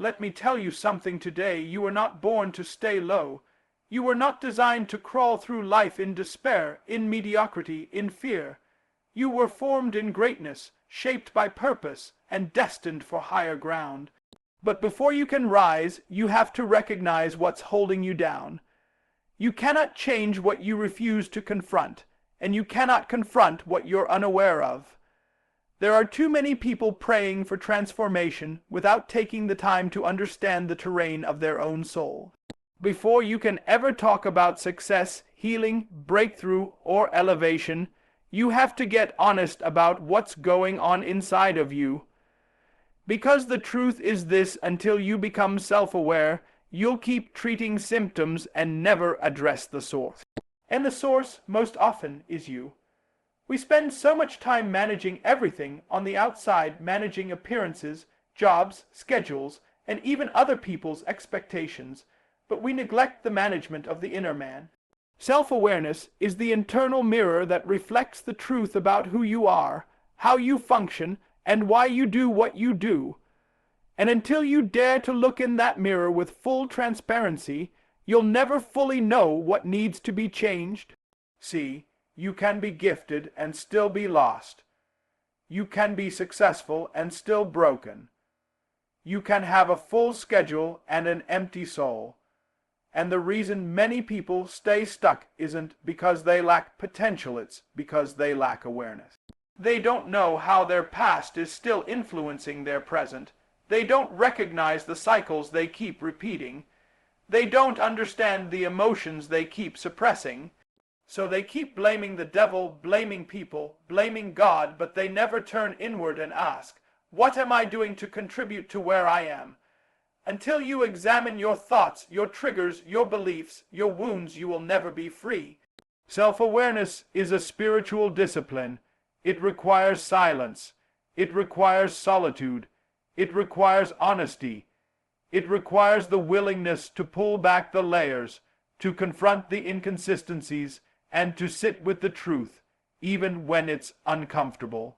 Let me tell you something today. You were not born to stay low. You were not designed to crawl through life in despair, in mediocrity, in fear. You were formed in greatness, shaped by purpose, and destined for higher ground. But before you can rise, you have to recognize what's holding you down. You cannot change what you refuse to confront, and you cannot confront what you're unaware of. There are too many people praying for transformation without taking the time to understand the terrain of their own soul. Before you can ever talk about success, healing, breakthrough, or elevation, you have to get honest about what's going on inside of you. Because the truth is this: until you become self-aware, you'll keep treating symptoms and never address the source. And the source, most often, is you. We spend so much time managing everything on the outside, managing appearances, jobs, schedules, and even other people's expectations, but we neglect the management of the inner man. Self-awareness is the internal mirror that reflects the truth about who you are, how you function, and why you do what you do. And until you dare to look in that mirror with full transparency, you'll never fully know what needs to be changed. See, you can be gifted and still be lost. You can be successful and still broken. You can have a full schedule and an empty soul. And the reason many people stay stuck isn't because they lack potential, it's because they lack awareness. They don't know how their past is still influencing their present. They don't recognize the cycles they keep repeating. They don't understand the emotions they keep suppressing. So they keep blaming the devil, blaming people, blaming God, but they never turn inward and ask, what am I doing to contribute to where I am? Until you examine your thoughts, your triggers, your beliefs, your wounds, you will never be free. Self-awareness is a spiritual discipline. It requires silence. It requires solitude. It requires honesty. It requires the willingness to pull back the layers, to confront the inconsistencies, and to sit with the truth, even when it's uncomfortable.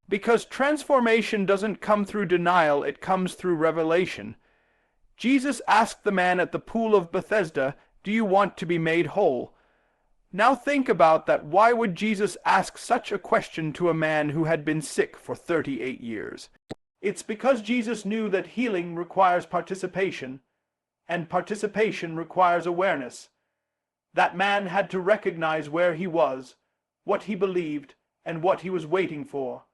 Because transformation doesn't come through denial, it comes through revelation. Jesus asked the man at the pool of Bethesda, "Do you want to be made whole?" Now think about that. Why would Jesus ask such a question to a man who had been sick for 38 years? It's because Jesus knew that healing requires participation, and participation requires awareness. That man had to recognize where he was, what he believed, and what he was waiting for.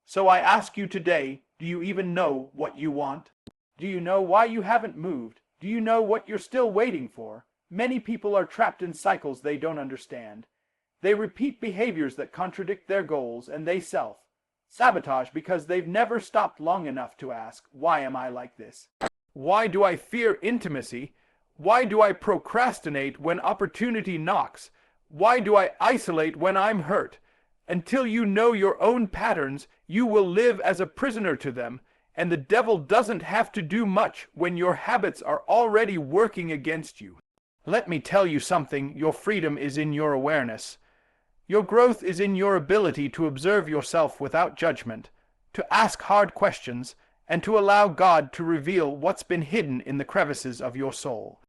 So I ask you today, do you even know what you want? Do you know why you haven't moved? Do you know what you're still waiting for? Many people are trapped in cycles they don't understand. They repeat behaviors that contradict their goals, and they self-sabotage because they've never stopped long enough to ask, why am I like this? Why do I fear intimacy? Why do I procrastinate when opportunity knocks? Why do I isolate when I'm hurt? Until you know your own patterns, you will live as a prisoner to them, and the devil doesn't have to do much when your habits are already working against you. Let me tell you something, your freedom is in your awareness. Your growth is in your ability to observe yourself without judgment, to ask hard questions, and to allow God to reveal what's been hidden in the crevices of your soul.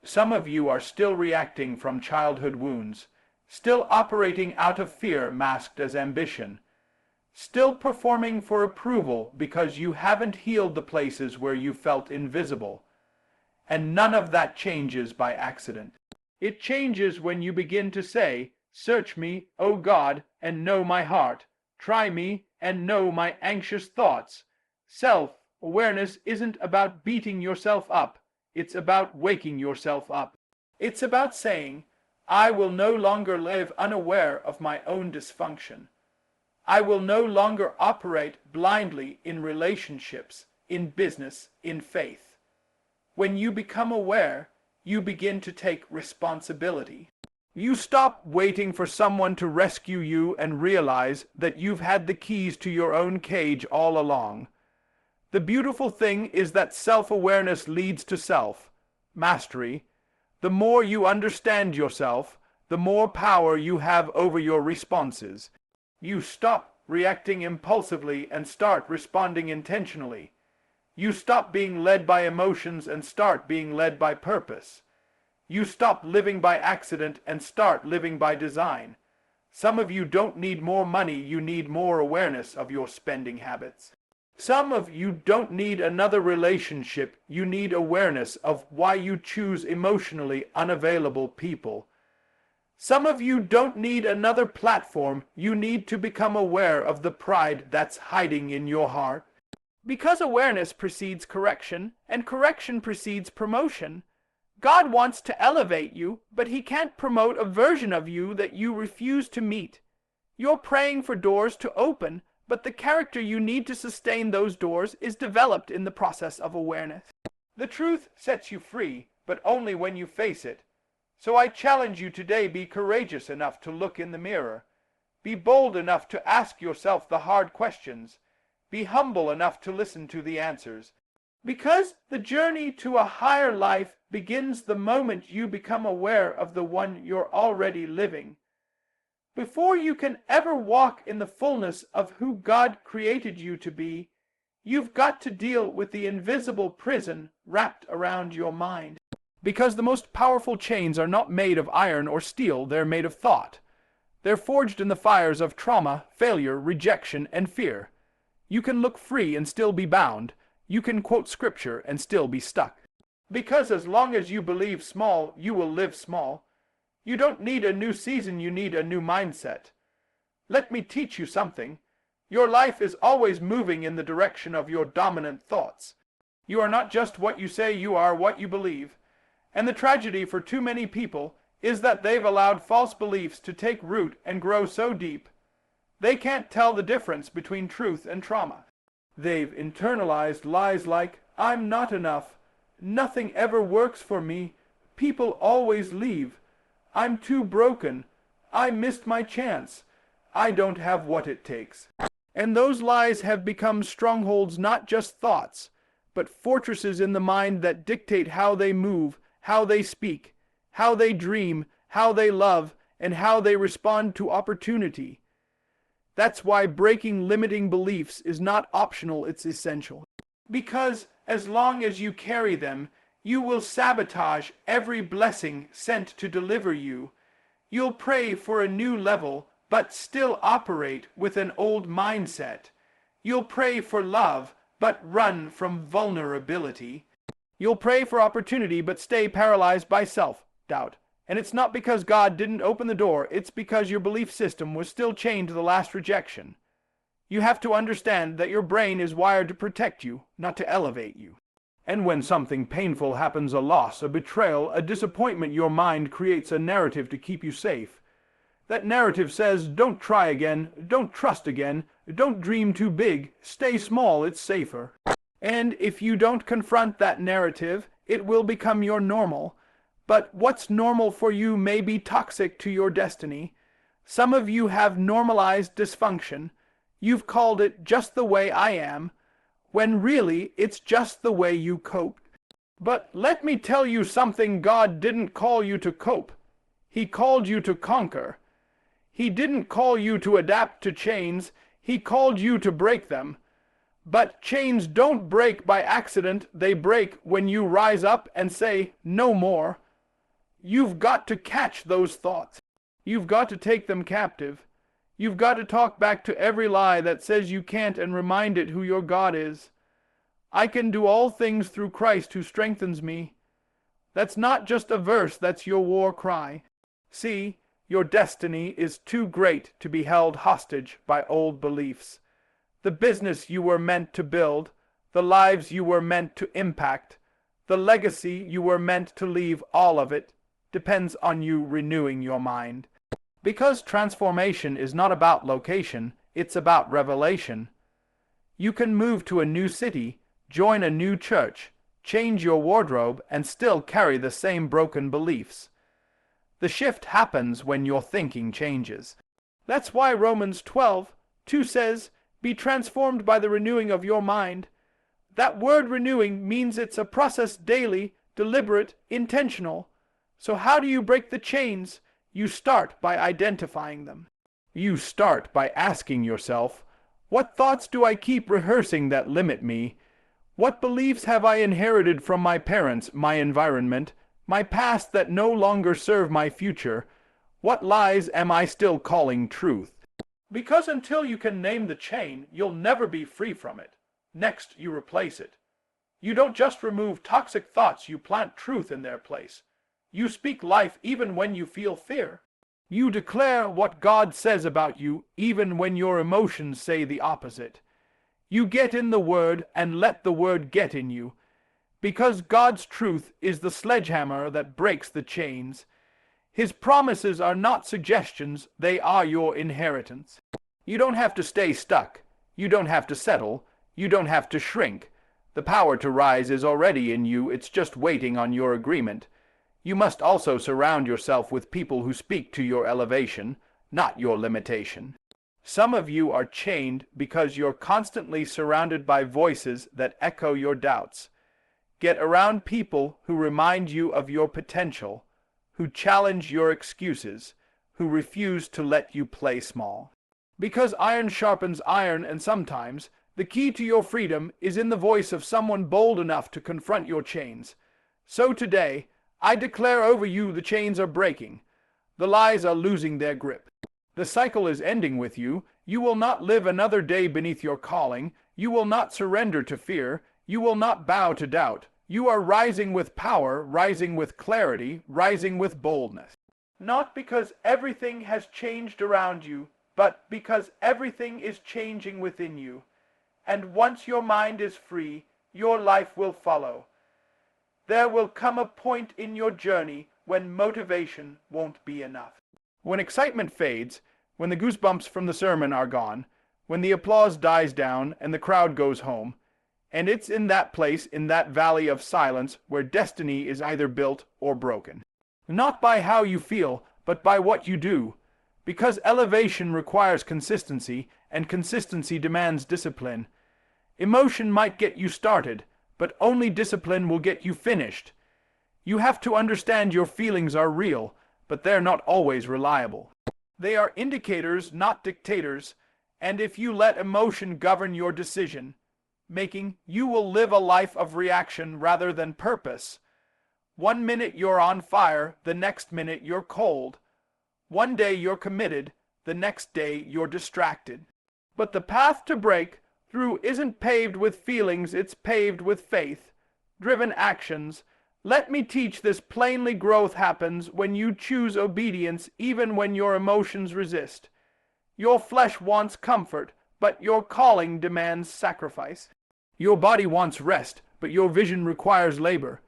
Some of you are still reacting from childhood wounds, still operating out of fear masked as ambition, still performing for approval because you haven't healed the places where you felt invisible. And none of that changes by accident. It changes when you begin to say, "Search me, O God, and know my heart. Try me and know my anxious thoughts." Self-awareness isn't about beating yourself up. It's about waking yourself up. It's about saying, I will no longer live unaware of my own dysfunction. I will no longer operate blindly in relationships, in business, in faith. When you become aware, you begin to take responsibility. You stop waiting for someone to rescue you and realize that you've had the keys to your own cage all along. The beautiful thing is that self-awareness leads to self-mastery. The more you understand yourself, the more power you have over your responses. You stop reacting impulsively and start responding intentionally. You stop being led by emotions and start being led by purpose. You stop living by accident and start living by design. Some of you don't need more money, you need more awareness of your spending habits. Some of you don't need another relationship, you need awareness of why you choose emotionally unavailable people. Some of you don't need another platform, you need to become aware of the pride that's hiding in your heart. Because awareness precedes correction, and correction precedes promotion. God wants to elevate you, but He can't promote a version of you that you refuse to meet. You're praying for doors to open, but the character you need to sustain those doors is developed in the process of awareness. The truth sets you free, but only when you face it. So I challenge you today, be courageous enough to look in the mirror. Be bold enough to ask yourself the hard questions. Be humble enough to listen to the answers. Because the journey to a higher life begins the moment you become aware of the one you're already living. Before you can ever walk in the fullness of who God created you to be, you've got to deal with the invisible prison wrapped around your mind. Because the most powerful chains are not made of iron or steel, they're made of thought. They're forged in the fires of trauma, failure, rejection, and fear. You can look free and still be bound. You can quote scripture and still be stuck. Because as long as you believe small, you will live small. You don't need a new season, you need a new mindset. Let me teach you something. Your life is always moving in the direction of your dominant thoughts. You are not just what you say, you are what you believe. And the tragedy for too many people is that they've allowed false beliefs to take root and grow so deep, they can't tell the difference between truth and trauma. They've internalized lies like, I'm not enough, nothing ever works for me, people always leave, I'm too broken, I missed my chance, I don't have what it takes. And those lies have become strongholds, not just thoughts, but fortresses in the mind that dictate how they move, how they speak, how they dream, how they love, and how they respond to opportunity. That's why breaking limiting beliefs is not optional, it's essential. Because as long as you carry them, you will sabotage every blessing sent to deliver you. You'll pray for a new level, but still operate with an old mindset. You'll pray for love, but run from vulnerability. You'll pray for opportunity, but stay paralyzed by self-doubt. And it's not because God didn't open the door, it's because your belief system was still chained to the last rejection. You have to understand that your brain is wired to protect you, not to elevate you. And when something painful happens, a loss, a betrayal, a disappointment, your mind creates a narrative to keep you safe. That narrative says, don't try again, don't trust again, don't dream too big, stay small, it's safer. And if you don't confront that narrative, it will become your normal. But what's normal for you may be toxic to your destiny. Some of you have normalized dysfunction. You've called it just the way I am, when really it's just the way you cope. But let me tell you something, God didn't call you to cope. He called you to conquer. He didn't call you to adapt to chains. He called you to break them. But chains don't break by accident. They break when you rise up and say, no more. You've got to catch those thoughts. You've got to take them captive. You've got to talk back to every lie that says you can't and remind it who your God is. I can do all things through Christ who strengthens me. That's not just a verse, that's your war cry. See, your destiny is too great to be held hostage by old beliefs. The business you were meant to build, the lives you were meant to impact, the legacy you were meant to leave, all of it depends on you renewing your mind. Because transformation is not about location, it's about revelation. You can move to a new city, join a new church, change your wardrobe, and still carry the same broken beliefs. The shift happens when your thinking changes. That's why Romans 12:2 says, be transformed by the renewing of your mind. That word renewing means it's a process, daily, deliberate, intentional. So how do you break the chains? You start by identifying them. You start by asking yourself, what thoughts do I keep rehearsing that limit me? What beliefs have I inherited from my parents, my environment, my past that no longer serve my future? What lies am I still calling truth? Because until you can name the chain, you'll never be free from it. Next, you replace it. You don't just remove toxic thoughts, you plant truth in their place. You speak life even when you feel fear. You declare what God says about you even when your emotions say the opposite. You get in the Word and let the Word get in you, because God's truth is the sledgehammer that breaks the chains. His promises are not suggestions, they are your inheritance. You don't have to stay stuck. You don't have to settle. You don't have to shrink. The power to rise is already in you, it's just waiting on your agreement. You must also surround yourself with people who speak to your elevation, not your limitation. Some of you are chained because you're constantly surrounded by voices that echo your doubts. Get around people who remind you of your potential, who challenge your excuses, who refuse to let you play small. Because iron sharpens iron, and sometimes the key to your freedom is in the voice of someone bold enough to confront your chains. So today, I declare over you the chains are breaking. The lies are losing their grip. The cycle is ending with you. You will not live another day beneath your calling. You will not surrender to fear. You will not bow to doubt. You are rising with power, rising with clarity, rising with boldness. Not because everything has changed around you, but because everything is changing within you. And once your mind is free, your life will follow. There will come a point in your journey when motivation won't be enough. When excitement fades, when the goosebumps from the sermon are gone, when the applause dies down and the crowd goes home, and it's in that place, in that valley of silence, where destiny is either built or broken. Not by how you feel, but by what you do. Because elevation requires consistency, and consistency demands discipline. Emotion might get you started, but only discipline will get you finished. You have to understand your feelings are real, but they're not always reliable. They are indicators, not dictators, and if you let emotion govern your decision making, you will live a life of reaction rather than purpose. 1 minute you're on fire, the next minute you're cold. One day you're committed, the next day you're distracted. But the path to break through isn't paved with feelings, it's paved with faith-driven actions. Let me teach this plainly: growth happens when you choose obedience even when your emotions resist. Your flesh wants comfort, but your calling demands sacrifice. Your body wants rest, but your vision requires labor.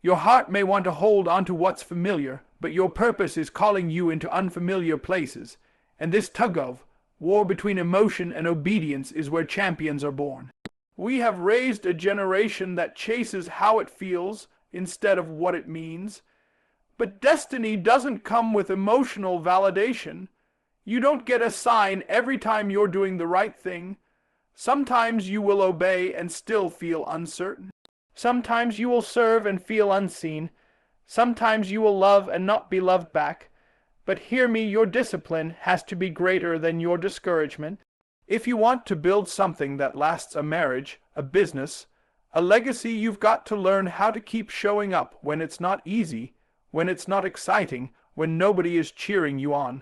Your heart may want to hold onto what's familiar, but your purpose is calling you into unfamiliar places. And this tug-of war between emotion and obedience is where champions are born. We have raised a generation that chases how it feels instead of what it means. But destiny doesn't come with emotional validation. You don't get a sign every time you're doing the right thing. Sometimes you will obey and still feel uncertain. Sometimes you will serve and feel unseen. Sometimes you will love and not be loved back. But hear me, your discipline has to be greater than your discouragement. If you want to build something that lasts, a marriage, a business, a legacy, you've got to learn how to keep showing up when it's not easy, when it's not exciting, when nobody is cheering you on.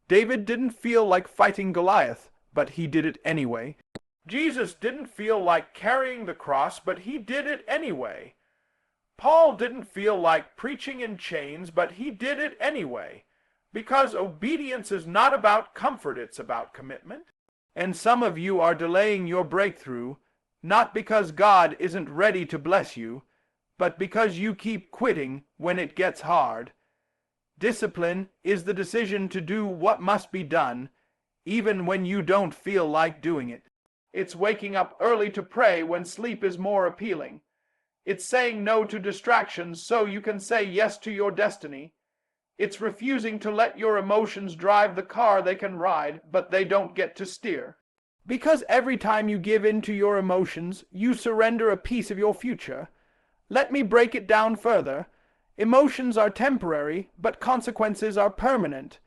David didn't feel like fighting Goliath, but he did it anyway. Jesus didn't feel like carrying the cross, but he did it anyway. Paul didn't feel like preaching in chains, but he did it anyway. Because obedience is not about comfort, it's about commitment. And some of you are delaying your breakthrough, not because God isn't ready to bless you, but because you keep quitting when it gets hard. Discipline is the decision to do what must be done, even when you don't feel like doing it. It's waking up early to pray when sleep is more appealing. It's saying no to distractions so you can say yes to your destiny. It's refusing to let your emotions drive the car they can ride, but they don't get to steer. Because every time you give in to your emotions, you surrender a piece of your future. Let me break it down further. Emotions are temporary, but consequences are permanent.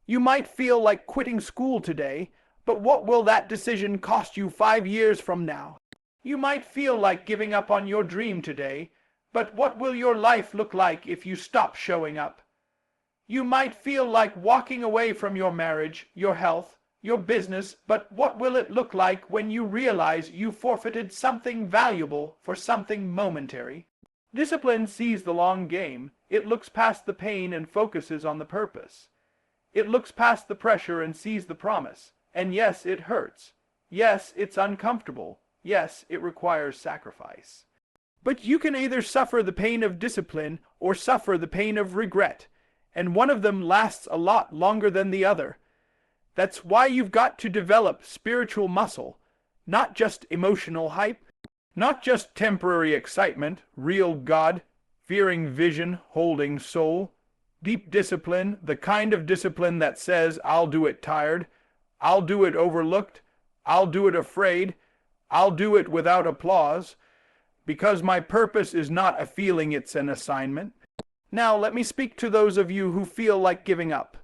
You might feel like quitting school today, but what will that decision cost you 5 years from now? You might feel like giving up on your dream today, but what will your life look like if you stop showing up? You might feel like walking away from your marriage, your health, your business, but what will it look like when you realize you forfeited something valuable for something momentary? Discipline sees the long game. It looks past the pain and focuses on the purpose. It looks past the pressure and sees the promise. And yes, it hurts. Yes, it's uncomfortable. Yes, it requires sacrifice. But you can either suffer the pain of discipline or suffer the pain of regret, and one of them lasts a lot longer than the other. That's why you've got to develop spiritual muscle, not just emotional hype, not just temporary excitement, real God-fearing vision holding soul, deep discipline, the kind of discipline that says, I'll do it tired, I'll do it overlooked, I'll do it afraid, I'll do it without applause, because my purpose is not a feeling, it's an assignment. Now let me speak to those of you who feel like giving up.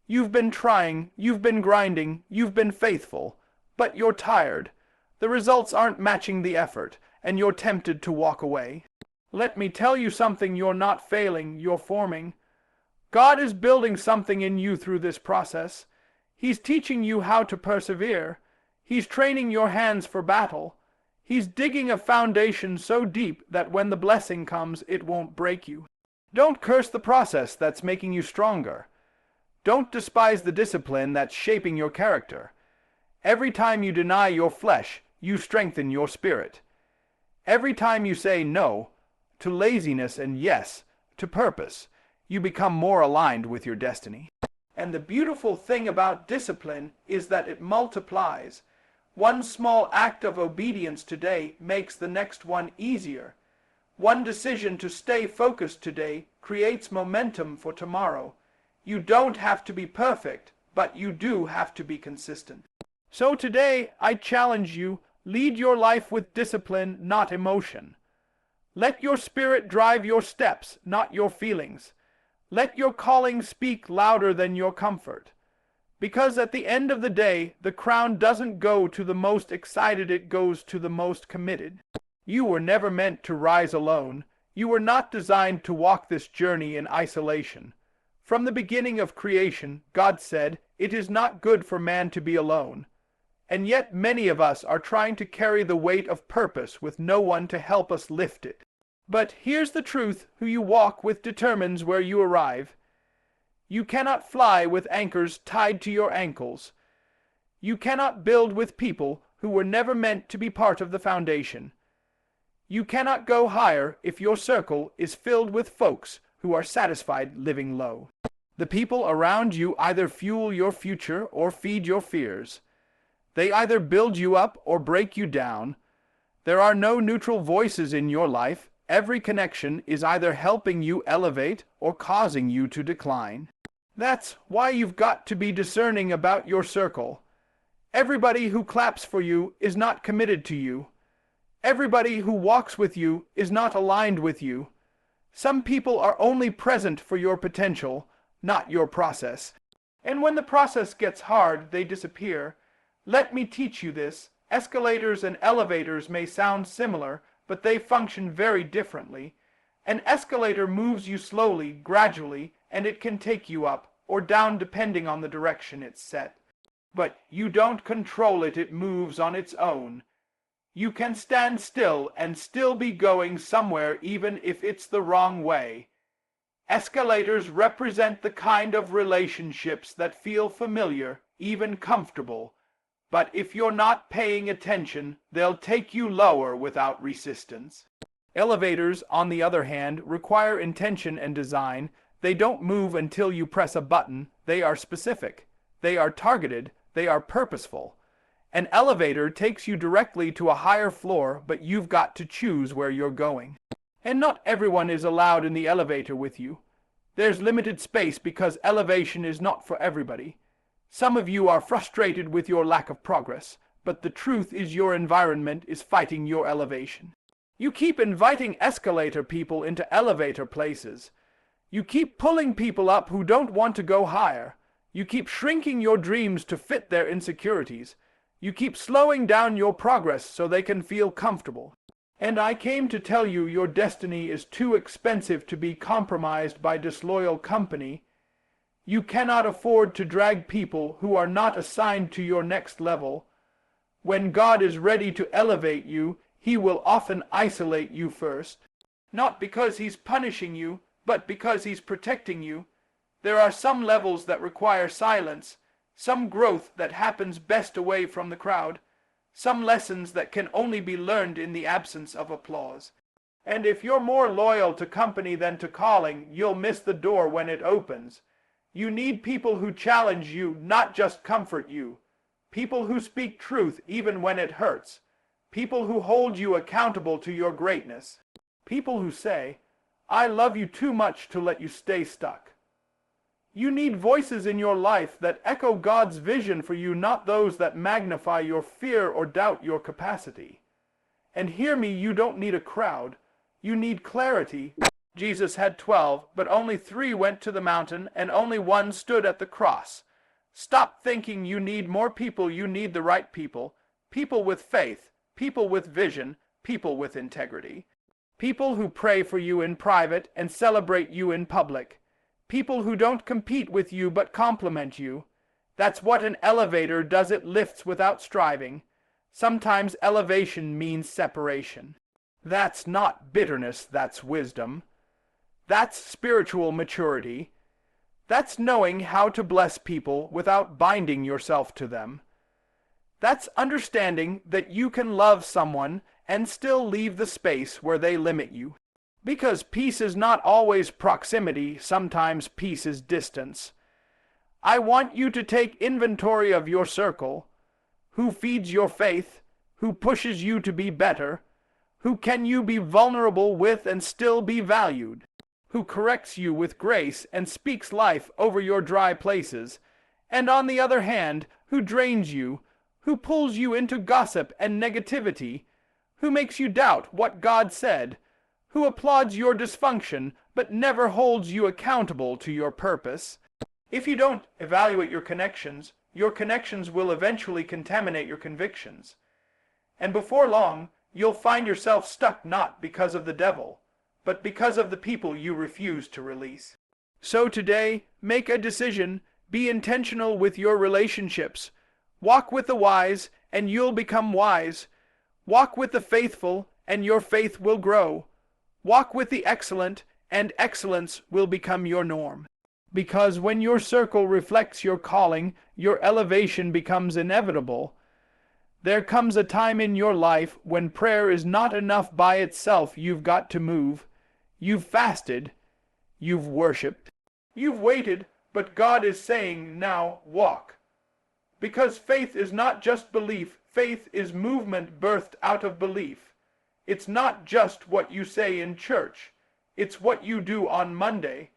You've been trying, you've been grinding, you've been faithful, but you're tired. The results aren't matching the effort, and you're tempted to walk away. Let me tell you something, you're not failing, you're forming. God is building something in you through this process. He's teaching you how to persevere. He's training your hands for battle. He's digging a foundation so deep that when the blessing comes, it won't break you. Don't curse the process that's making you stronger. Don't despise the discipline that's shaping your character. Every time you deny your flesh, you strengthen your spirit. Every time you say no to laziness and yes to purpose, you become more aligned with your destiny. And the beautiful thing about discipline is that it multiplies. One small act of obedience today makes the next one easier. One decision to stay focused today creates momentum for tomorrow. You don't have to be perfect, but you do have to be consistent. So today, I challenge you, lead your life with discipline, not emotion. Let your spirit drive your steps, not your feelings. Let your calling speak louder than your comfort. Because at the end of the day, the crown doesn't go to the most excited, it goes to the most committed. You were never meant to rise alone. You were not designed to walk this journey in isolation. From the beginning of creation, God said, "It is not good for man to be alone." And yet many of us are trying to carry the weight of purpose with no one to help us lift it. But here's the truth, who you walk with determines where you arrive. You cannot fly with anchors tied to your ankles. You cannot build with people who were never meant to be part of the foundation. You cannot go higher if your circle is filled with folks who are satisfied living low. The people around you either fuel your future or feed your fears. They either build you up or break you down. There are no neutral voices in your life. Every connection is either helping you elevate or causing you to decline. That's why you've got to be discerning about your circle. Everybody who claps for you is not committed to you. Everybody who walks with you is not aligned with you. Some people are only present for your potential, not your process. And when the process gets hard, they disappear. Let me teach you this. Escalators and elevators may sound similar, but they function very differently. An escalator moves you slowly, gradually, and it can take you up or down depending on the direction it's set. But you don't control it, it moves on its own. You can stand still and still be going somewhere even if it's the wrong way. Escalators represent the kind of relationships that feel familiar, even comfortable. But if you're not paying attention, they'll take you lower without resistance. Elevators, on the other hand, require intention and design. They don't move until you press a button. They are specific. They are targeted. They are purposeful. An elevator takes you directly to a higher floor, but you've got to choose where you're going. And not everyone is allowed in the elevator with you. There's limited space because elevation is not for everybody. Some of you are frustrated with your lack of progress, but the truth is your environment is fighting your elevation. You keep inviting escalator people into elevator places. You keep pulling people up who don't want to go higher. You keep shrinking your dreams to fit their insecurities. You keep slowing down your progress so they can feel comfortable. And I came to tell you your destiny is too expensive to be compromised by disloyal company. You cannot afford to drag people who are not assigned to your next level. When God is ready to elevate you, He will often isolate you first. Not because He's punishing you, but because He's protecting you. There are some levels that require silence, some growth that happens best away from the crowd, some lessons that can only be learned in the absence of applause. And if you're more loyal to company than to calling, you'll miss the door when it opens. You need people who challenge you, not just comfort you. People who speak truth even when it hurts. People who hold you accountable to your greatness. People who say, I love you too much to let you stay stuck. You need voices in your life that echo God's vision for you, not those that magnify your fear or doubt your capacity. And hear me, you don't need a crowd. You need clarity. Jesus had 12, but only 3 went to the mountain, and only 1 stood at the cross. Stop thinking you need more people. You need the right people. People with faith, people with vision, people with integrity. People who pray for you in private and celebrate you in public. People who don't compete with you but compliment you. That's what an elevator does. It lifts without striving. Sometimes elevation means separation. That's not bitterness, that's wisdom. That's spiritual maturity. That's knowing how to bless people without binding yourself to them. That's understanding that you can love someone and still leave the space where they limit you. Because peace is not always proximity, sometimes peace is distance. I want you to take inventory of your circle. Who feeds your faith? Who pushes you to be better? Who can you be vulnerable with and still be valued? Who corrects you with grace and speaks life over your dry places? And on the other hand, who drains you? Who pulls you into gossip and negativity? Who makes you doubt what God said? Who applauds your dysfunction but never holds you accountable to your purpose? If you don't evaluate your connections will eventually contaminate your convictions. And before long, you'll find yourself stuck not because of the devil, but because of the people you refuse to release. So today, make a decision. Be intentional with your relationships. Walk with the wise, and you'll become wise. Walk with the faithful, and your faith will grow. Walk with the excellent, and excellence will become your norm. Because when your circle reflects your calling, your elevation becomes inevitable. There comes a time in your life when prayer is not enough by itself. You've got to move. You've fasted. You've worshipped. You've waited, but God is saying, now walk. Because faith is not just belief. Faith is movement birthed out of belief. It's not just what you say in church. It's what you do on Monday.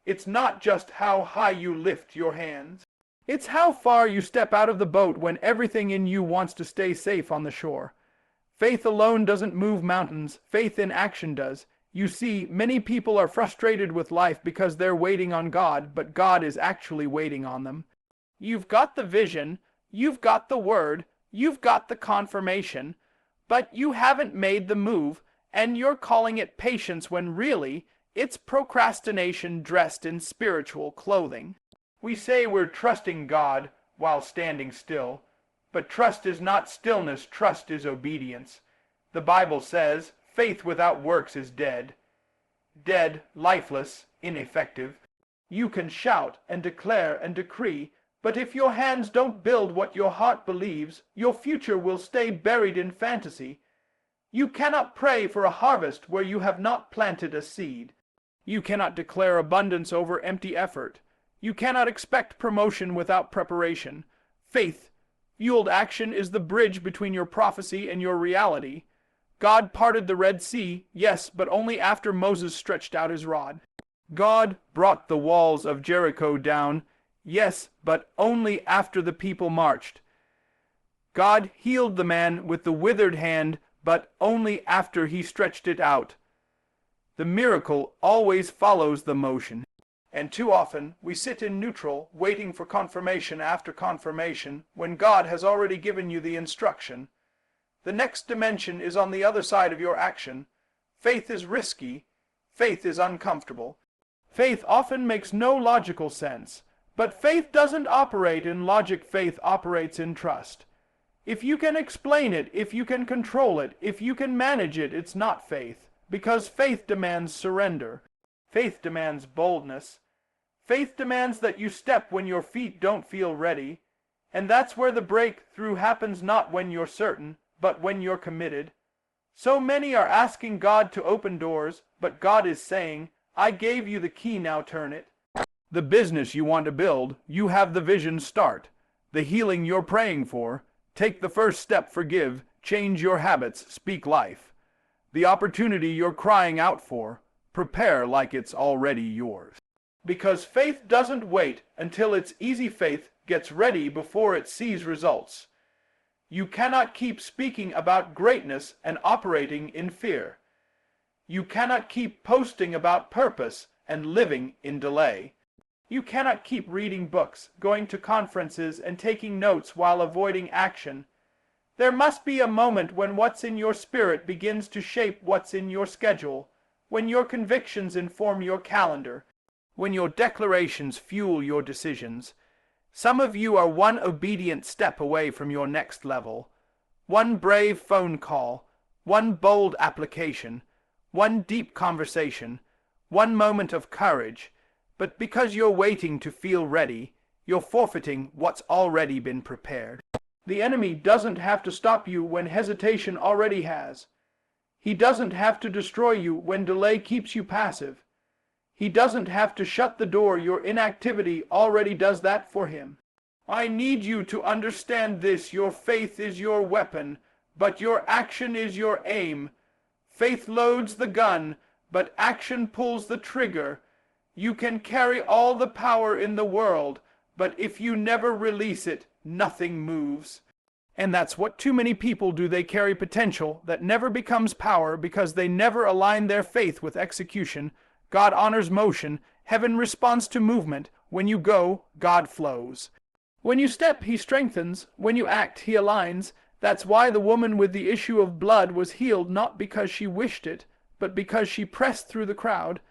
It's not just how high you lift your hands. It's how far you step out of the boat when everything in you wants to stay safe on the shore. Faith alone doesn't move mountains. Faith in action does. You see, many people are frustrated with life because they're waiting on God, but God is actually waiting on them. You've got the vision, you've got the word, you've got the confirmation, but you haven't made the move, and you're calling it patience when really, it's procrastination dressed in spiritual clothing. We say we're trusting God while standing still, but trust is not stillness, trust is obedience. The Bible says, faith without works is dead. Dead, lifeless, ineffective. You can shout and declare and decree, but if your hands don't build what your heart believes, your future will stay buried in fantasy. You cannot pray for a harvest where you have not planted a seed. You cannot declare abundance over empty effort. You cannot expect promotion without preparation. Faith, fueled action, is the bridge between your prophecy and your reality. God parted the Red Sea, yes, but only after Moses stretched out his rod. God brought the walls of Jericho down, yes, but only after the people marched. God healed the man with the withered hand, but only after he stretched it out. The miracle always follows the motion. And too often we sit in neutral, waiting for confirmation after confirmation, when God has already given you the instruction. The next dimension is on the other side of your action. Faith is risky. Faith is uncomfortable. Faith often makes no logical sense, but faith doesn't operate in logic. Faith operates in trust. If you can explain it, if you can control it, if you can manage it, it's not faith, because faith demands surrender. Faith demands boldness. Faith demands that you step when your feet don't feel ready, and that's where the breakthrough happens, not when you're certain, but when you're committed. So many are asking God to open doors, but God is saying, I gave you the key, now turn it. The business you want to build, you have the vision, start. The healing you're praying for, take the first step, forgive, change your habits, speak life. The opportunity you're crying out for, prepare like it's already yours. Because faith doesn't wait until it's easy. Faith gets ready before it sees results. You cannot keep speaking about greatness and operating in fear. You cannot keep posting about purpose and living in delay. You cannot keep reading books, going to conferences, and taking notes while avoiding action. There must be a moment when what's in your spirit begins to shape what's in your schedule, when your convictions inform your calendar, when your declarations fuel your decisions. Some of you are one obedient step away from your next level. One brave phone call, one bold application, one deep conversation, one moment of courage. But because you're waiting to feel ready, you're forfeiting what's already been prepared. The enemy doesn't have to stop you when hesitation already has. He doesn't have to destroy you when delay keeps you passive. He doesn't have to shut the door. Your inactivity already does that for him. I need you to understand this. Your faith is your weapon, but your action is your aim. Faith loads the gun, but action pulls the trigger. You can carry all the power in the world, but if you never release it, nothing moves. And that's what too many people do. They carry potential that never becomes power because they never align their faith with execution. God honors motion. Heaven responds to movement. When you go, God flows. When you step, he strengthens. When you act, he aligns. That's why the woman with the issue of blood was healed, not because she wished it, but because she pressed through the crowd.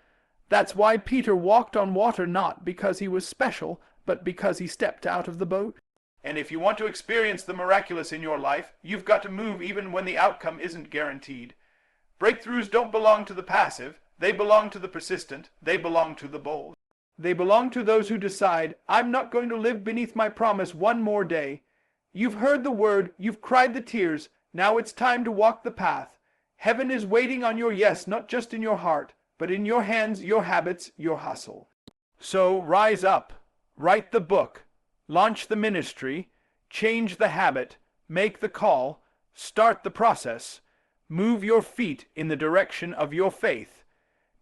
That's why Peter walked on water, not because he was special, but because he stepped out of the boat. And if you want to experience the miraculous in your life, you've got to move even when the outcome isn't guaranteed. Breakthroughs don't belong to the passive. They belong to the persistent. They belong to the bold. They belong to those who decide, I'm not going to live beneath my promise one more day. You've heard the word. You've cried the tears. Now it's time to walk the path. Heaven is waiting on your yes, not just in your heart, but in your hands, your habits, your hustle. So rise up. Write the book. Launch the ministry. Change the habit. Make the call. Start the process. Move your feet in the direction of your faith.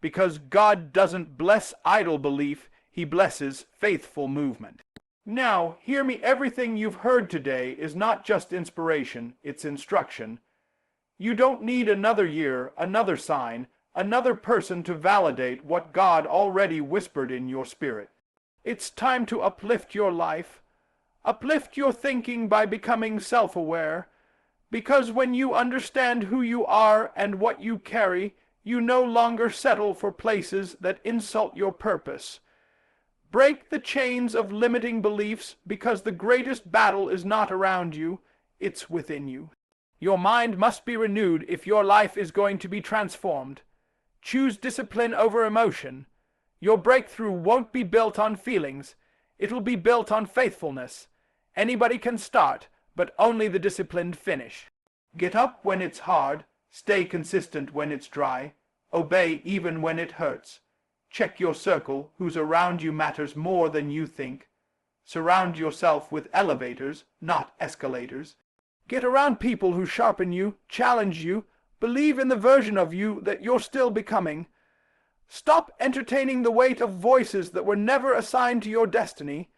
Because God doesn't bless idle belief, he blesses faithful movement. Now, hear me. Everything you've heard today is not just inspiration, it's instruction. You don't need another year, another sign, another person to validate what God already whispered in your spirit. It's time to uplift your life. Uplift your thinking by becoming self-aware. Because when you understand who you are and what you carry, you no longer settle for places that insult your purpose. Break the chains of limiting beliefs, because the greatest battle is not around you, it's within you. Your mind must be renewed if your life is going to be transformed. Choose discipline over emotion. Your breakthrough won't be built on feelings. It'll be built on faithfulness. Anybody can start, but only the disciplined finish. Get up when it's hard. Stay consistent when it's dry. Obey even when it hurts. Check your circle. Who's around you matters more than you think. Surround yourself with elevators, not escalators. Get around people who sharpen you, challenge you, believe in the version of you that you're still becoming. Stop entertaining the weight of voices that were never assigned to your destiny,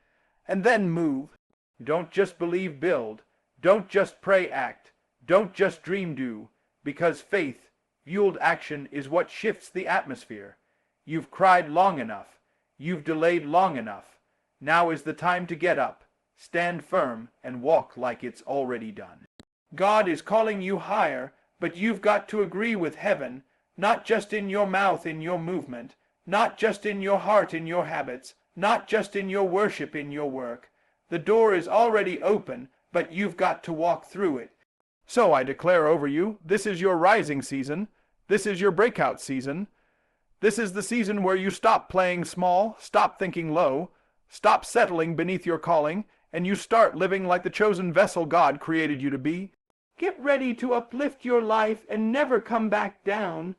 and then move. Don't just believe, build. Don't just pray, act. Don't just dream, do. Because faith, fueled action, is what shifts the atmosphere. You've cried long enough. You've delayed long enough. Now is the time to get up, stand firm, and walk like it's already done. God is calling you higher, but you've got to agree with heaven, not just in your mouth, in your movement, not just in your heart, in your habits, not just in your worship, in your work. The door is already open, but you've got to walk through it. So I declare over you, this is your rising season. This is your breakout season. This is the season where you stop playing small, stop thinking low, stop settling beneath your calling, and you start living like the chosen vessel God created you to be. Get ready to uplift your life and never come back down.